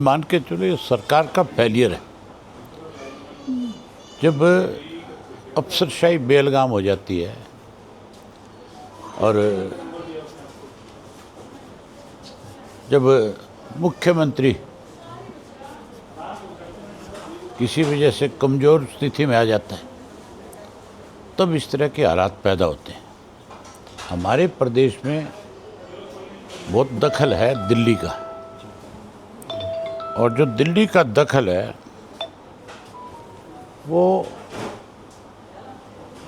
मान के चलो ये सरकार का फेलियर है। जब अफसरशाही बेलगाम हो जाती है और जब मुख्यमंत्री किसी वजह से कमज़ोर स्थिति में आ जाता है तब इस तरह के हालात पैदा होते हैं। हमारे प्रदेश में बहुत दखल है दिल्ली का, और जो दिल्ली का दखल है वो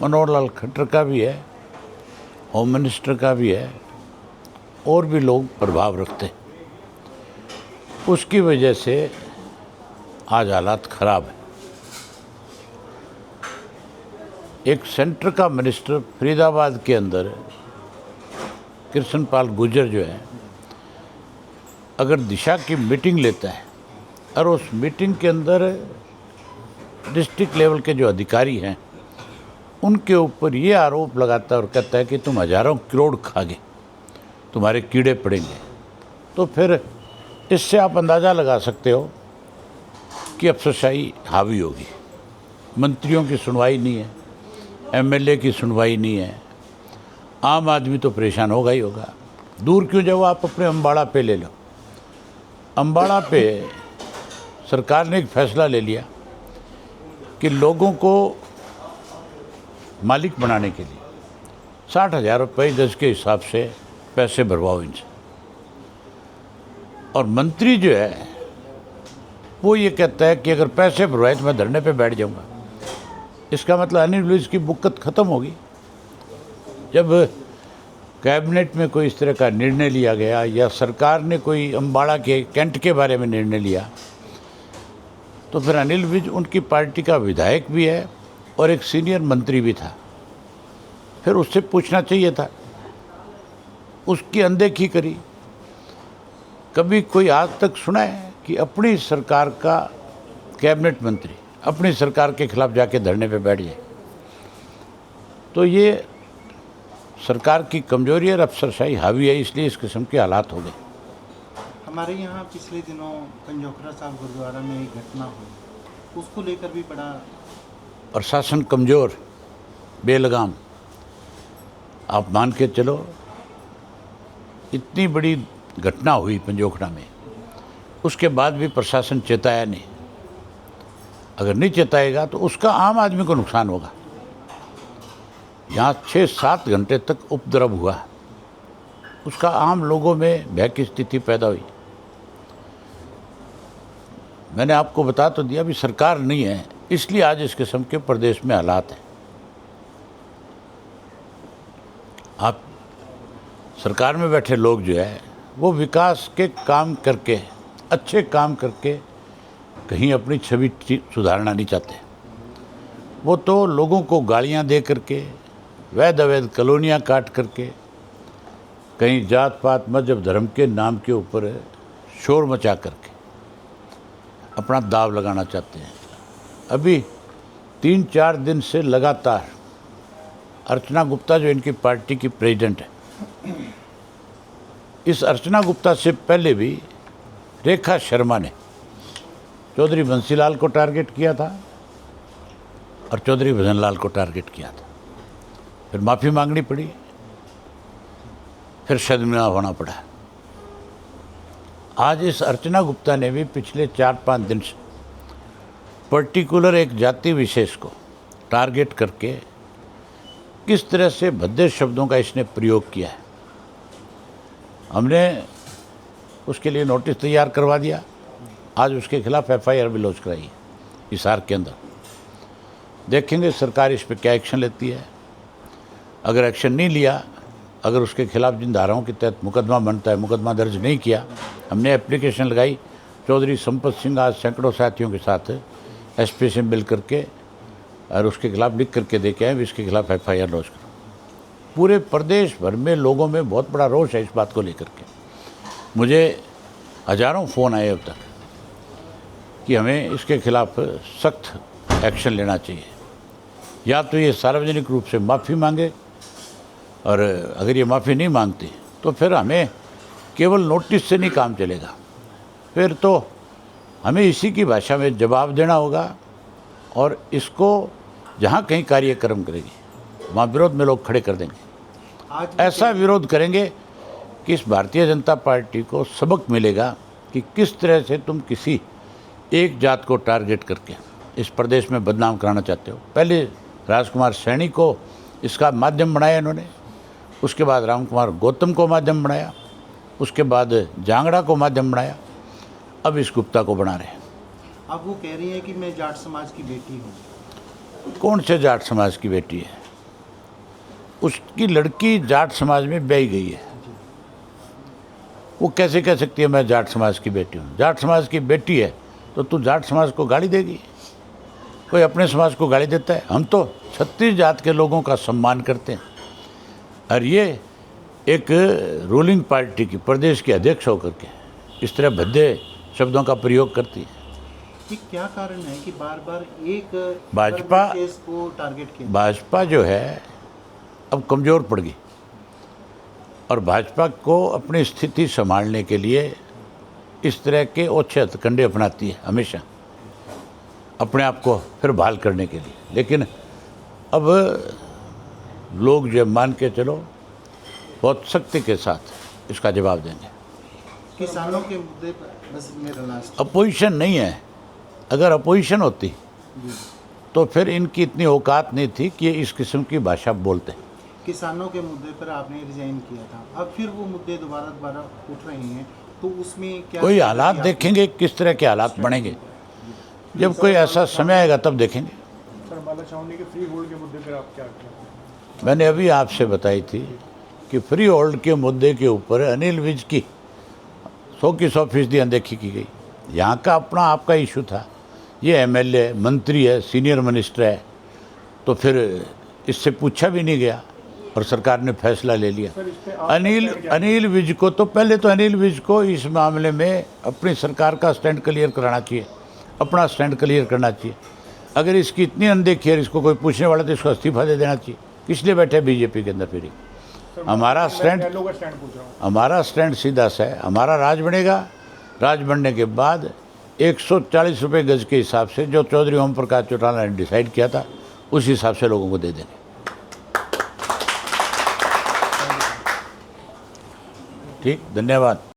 मनोहर लाल खट्टर का भी है, होम मिनिस्टर का भी है, और भी लोग प्रभाव रखते हैं। उसकी वजह से आज हालात ख़राब है। एक सेंटर का मिनिस्टर फरीदाबाद के अंदर कृष्णपाल गुर्जर जो है, अगर दिशा की मीटिंग लेता है और उस मीटिंग के अंदर डिस्ट्रिक्ट लेवल के जो अधिकारी हैं उनके ऊपर ये आरोप लगाता है और कहता है कि तुम हज़ारों करोड़ खागे, तुम्हारे कीड़े पड़ेंगे, तो फिर इससे आप अंदाज़ा लगा सकते हो कि अफसरशाही हावी होगी। मंत्रियों की सुनवाई नहीं है, एमएलए की सुनवाई नहीं है, आम आदमी तो परेशान होगा ही होगा। दूर क्यों जाओ, आप अपने अम्बाड़ा पे ले लो। अम्बाड़ा पे सरकार ने एक फैसला ले लिया कि लोगों को मालिक बनाने के लिए 60,000 रुपये गज के हिसाब से पैसे भरवाओ इनसे। और मंत्री जो है वो ये कहता है कि अगर पैसे भरवाए तो मैं धरने पे बैठ जाऊंगा। इसका मतलब अनिल विज की बुक्कत ख़त्म होगी। जब कैबिनेट में कोई इस तरह का निर्णय लिया गया या सरकार ने कोई अम्बाड़ा के कैंट के बारे में निर्णय लिया तो फिर अनिल विज उनकी पार्टी का विधायक भी है और एक सीनियर मंत्री भी था, फिर उससे पूछना चाहिए था। उसकी अनदेखी करी। कभी कोई आज तक सुना है कि अपनी सरकार का कैबिनेट मंत्री अपनी सरकार के खिलाफ जाके धरने पे बैठ जाए? तो ये सरकार की कमजोरी और अफसरशाही हावी है, इसलिए इस किस्म के हालात हो गए। हमारे यहाँ पिछले दिनों पंजोखरा साहब गुरुद्वारा में एक घटना हुई, उसको लेकर भी बड़ा प्रशासन कमज़ोर, बेलगाम। आप मान के चलो इतनी बड़ी घटना हुई पंजोखरा में, उसके बाद भी प्रशासन चेताया नहीं। अगर नहीं चेताएगा तो उसका आम आदमी को नुकसान होगा। यहाँ 6-7 घंटे तक उपद्रव हुआ, उसका आम लोगों में भय की स्थिति पैदा हुई। मैंने आपको बता तो दिया भी सरकार नहीं है, इसलिए आज इस किस्म के प्रदेश में हालात हैं। आप सरकार में बैठे लोग जो है वो विकास के काम करके, अच्छे काम करके कहीं अपनी छवि सुधारना नहीं चाहते। वो तो लोगों को गालियां दे करके, वैध अवैध कॉलोनियाँ काट करके, कहीं जात पात मजहब धर्म के नाम के ऊपर शोर मचा करके अपना दाव लगाना चाहते हैं। अभी 3-4 दिन से लगातार अर्चना गुप्ता जो इनकी पार्टी की प्रेसिडेंट है, इस अर्चना गुप्ता से पहले भी रेखा शर्मा ने चौधरी बंसीलाल को टारगेट किया था और चौधरी भजनलाल को टारगेट किया था। फिर माफ़ी मांगनी पड़ी, फिर शर्मिंदा होना पड़ा। आज इस अर्चना गुप्ता ने भी पिछले 4-5 दिन से पर्टिकुलर एक जाति विशेष को टारगेट करके किस तरह से भद्दे शब्दों का इसने प्रयोग किया है। हमने उसके लिए नोटिस तैयार करवा दिया। आज उसके खिलाफ एफआईआर भी लॉन्च कराई है हिसार के अंदर। देखेंगे सरकार इस पर क्या एक्शन लेती है। अगर एक्शन नहीं लिया, अगर उसके खिलाफ जिन धाराओं के तहत मुकदमा बनता है, मुकदमा दर्ज नहीं किया, हमने एप्लीकेशन लगाई। चौधरी संपत सिंह आज सैकड़ों साथियों के साथ एसपी से मिल करके और उसके खिलाफ लिख करके दे के आए इसके खिलाफ एफआईआर लॉन्च करो। पूरे प्रदेश भर में लोगों में बहुत बड़ा रोष है इस बात को लेकर के। मुझे हज़ारों फ़ोन आए अब तक कि हमें इसके खिलाफ सख्त एक्शन लेना चाहिए। या तो ये सार्वजनिक रूप से माफ़ी मांगे, और अगर ये माफ़ी नहीं मांगती तो फिर हमें केवल नोटिस से नहीं काम चलेगा। फिर तो हमें इसी की भाषा में जवाब देना होगा और इसको जहाँ कहीं कार्यक्रम करेगी वहाँ विरोध में लोग खड़े कर देंगे। आज भी ऐसा विरोध करेंगे कि इस भारतीय जनता पार्टी को सबक मिलेगा कि किस तरह से तुम किसी एक जात को टारगेट करके इस प्रदेश में बदनाम कराना चाहते हो। पहले राजकुमार सैनी को इसका माध्यम बनाया इन्होंने, उसके बाद रामकुमार गौतम को माध्यम बनाया, उसके बाद जांगड़ा को माध्यम बनाया, अब इस गुप्ता को बना रहे हैं। अब वो कह रही है कि मैं जाट समाज की बेटी हूँ। कौन से जाट समाज की बेटी है? उसकी लड़की जाट समाज में ब्याही गई है, वो कैसे कह सकती है मैं जाट समाज की बेटी हूँ? जाट समाज की बेटी है तो तू जाट समाज को गाली देगी? कोई अपने समाज को गाली देता है? हम तो 36 जात के लोगों का सम्मान करते हैं। और ये एक रूलिंग पार्टी की प्रदेश के अध्यक्ष होकर के इस तरह भद्दे शब्दों का प्रयोग करती है। कि क्या कारण है कि बार बार एक भाजपा केस को टारगेट किया? भाजपा जो है अब कमज़ोर पड़ गई और भाजपा को अपनी स्थिति संभालने के लिए इस तरह के ओछे हथकंडे अपनाती है हमेशा, अपने आप को फिर बहाल करने के लिए। लेकिन अब लोग जो मान के चलो बहुत सख्ती के साथ इसका जवाब देंगे। किसानों के मुद्दे पर बस मेरा लास्ट। अपोजिशन नहीं है, अगर अपोजिशन होती तो फिर इनकी इतनी औकात नहीं थी कि ये इस किस्म की भाषा बोलते। किसानों के मुद्दे पर आपने रिजाइन किया था, अब फिर वो मुद्दे दोबारा उठ रहे हैं, तो उसमें क्या कोई हालात देखेंगे किस तरह के हालात बनेंगे, जब कोई ऐसा समय आएगा तब देखेंगे। सर, अंबाला छावनी के फ्री होल्ड के मुद्दे पर आप क्या कहते हैं? मैंने अभी आपसे बताई थी कि फ्री होल्ड के मुद्दे के ऊपर अनिल विज की 100% अनदेखी की गई। यहाँ का अपना आपका इशू था, ये एमएलए मंत्री है, सीनियर मिनिस्टर है, तो फिर इससे पूछा भी नहीं गया और सरकार ने फैसला ले लिया। सर, इस पे आप अनिल विज को तो पहले तो अनिल विज को इस मामले में अपनी सरकार का स्टैंड क्लियर कराना चाहिए, अपना स्टैंड क्लियर करना चाहिए। अगर इसकी इतनी अनदेखी है, इसको कोई पूछने वाला तो इसको इस्तीफा दे देना चाहिए। किस लिए बैठे बीजेपी के अंदर? फिर हमारा स्टैंड पूछ रहा हूँ। हमारा स्टैंड सीधा सा है, हमारा राज बनेगा, राज बनने के बाद 140 रुपये गज के हिसाब से जो चौधरी ओम प्रकाश चौटाला ने डिसाइड किया था उस हिसाब से लोगों को दे देंगे। ठीक, धन्यवाद।